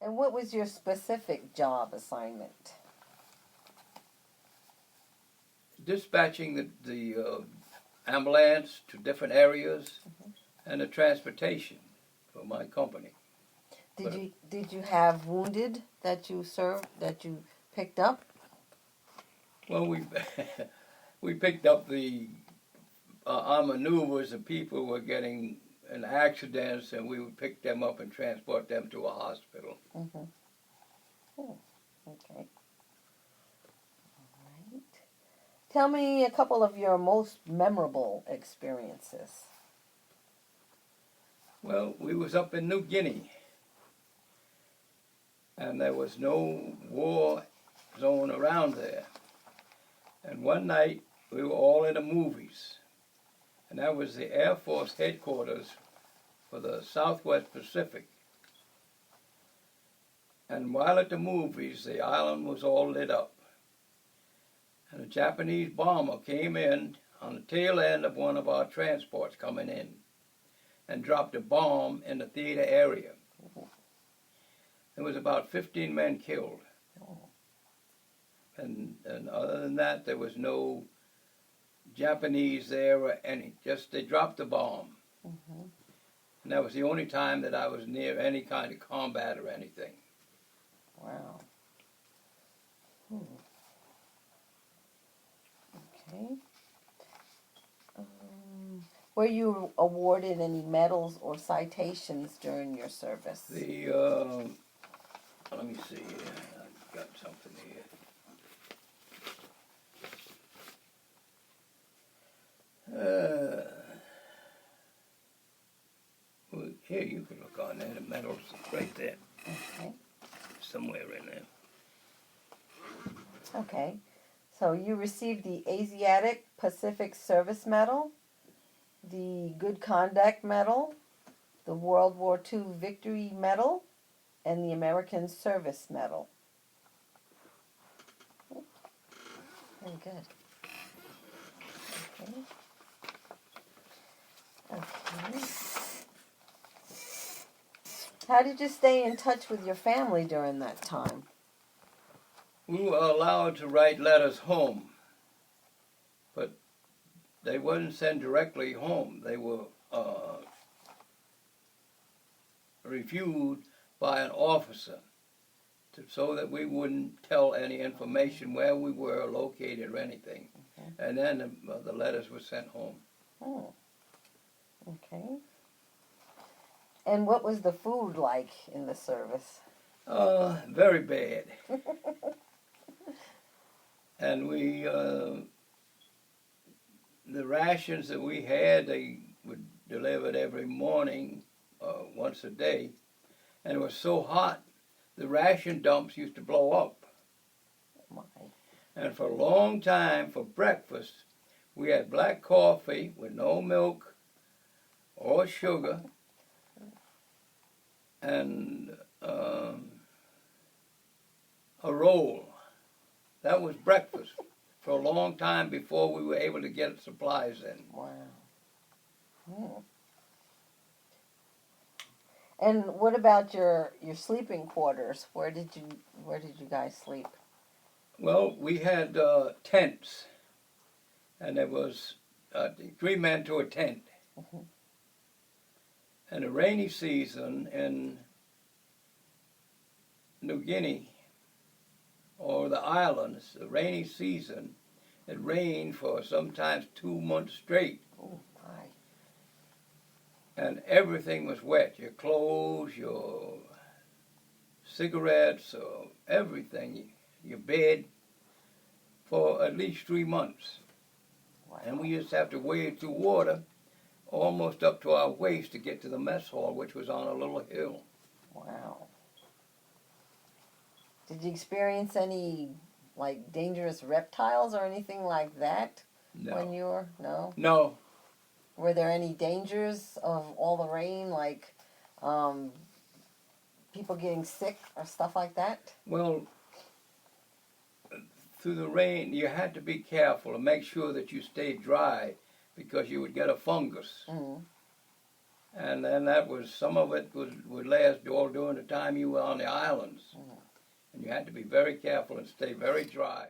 And what was your specific job assignment? Dispatching the ambulance to different areas and the transportation for my company. Did you have wounded that you picked up? Well, we picked up our maneuvers of people who were getting in accidents, and we would pick them up and transport them to a hospital. Mm-hmm. Oh, okay. All right. Tell me a couple of your most memorable experiences. Well, we was up in New Guinea, and there was no war zone around there. And one night, we were all in the movies, and that was the Air Force headquarters for the Southwest Pacific. And while at the movies, the island was all lit up. And a Japanese bomber came in on the tail end of one of our transports coming in and dropped a bomb in the theater area. There was about 15 men killed. And other than that, there was no Japanese there or any. Just they dropped the bomb. Mm-hmm. And that was the only time that I was near any kind of combat or anything. Wow. Okay. Were you awarded any medals or citations during your service? Let me see. I've got something here. Well, here, you can look on there. The medal's right there. Okay. Somewhere in there. Okay. So you received the Asiatic Pacific Service Medal, the Good Conduct Medal, the World War II Victory Medal, and the American Service Medal. Very good. Okay. Okay. How did you stay in touch with your family during that time? We were allowed to write letters home, but they wouldn't send directly home. They were reviewed by an officer so that we wouldn't tell any information where we were located or anything. Okay. And then the letters were sent home. Oh, okay. And what was the food like in the service? Very bad. And the rations that we had, they were delivered every morning, once a day. And it was so hot, the ration dumps used to blow up. My. And for a long time, for breakfast, we had black coffee with no milk or sugar, and a roll. That was breakfast for a long time before we were able to get supplies in. Wow. Hmm. And what about your sleeping quarters? Where did you guys sleep? Well, we had tents, and there was 3 men to a tent. Mm-hmm. And the rainy season in New Guinea, or the islands, the rainy season, it rained for sometimes 2 months straight. Oh, my. And everything was wet, your clothes, your cigarettes, or everything, your bed, for at least 3 months. Wow. And we used to have to wade through water almost up to our waist to get to the mess hall, which was on a little hill. Wow. Did you experience any, like, dangerous reptiles or anything like that? No. When you were, no? No. Were there any dangers of all the rain, like people getting sick or stuff like that? Well, through the rain, you had to be careful and make sure that you stayed dry, because you would get a fungus. Mm-hmm. And then that was, some of it would last all during the time you were on the islands. And you had to be very careful and stay very dry.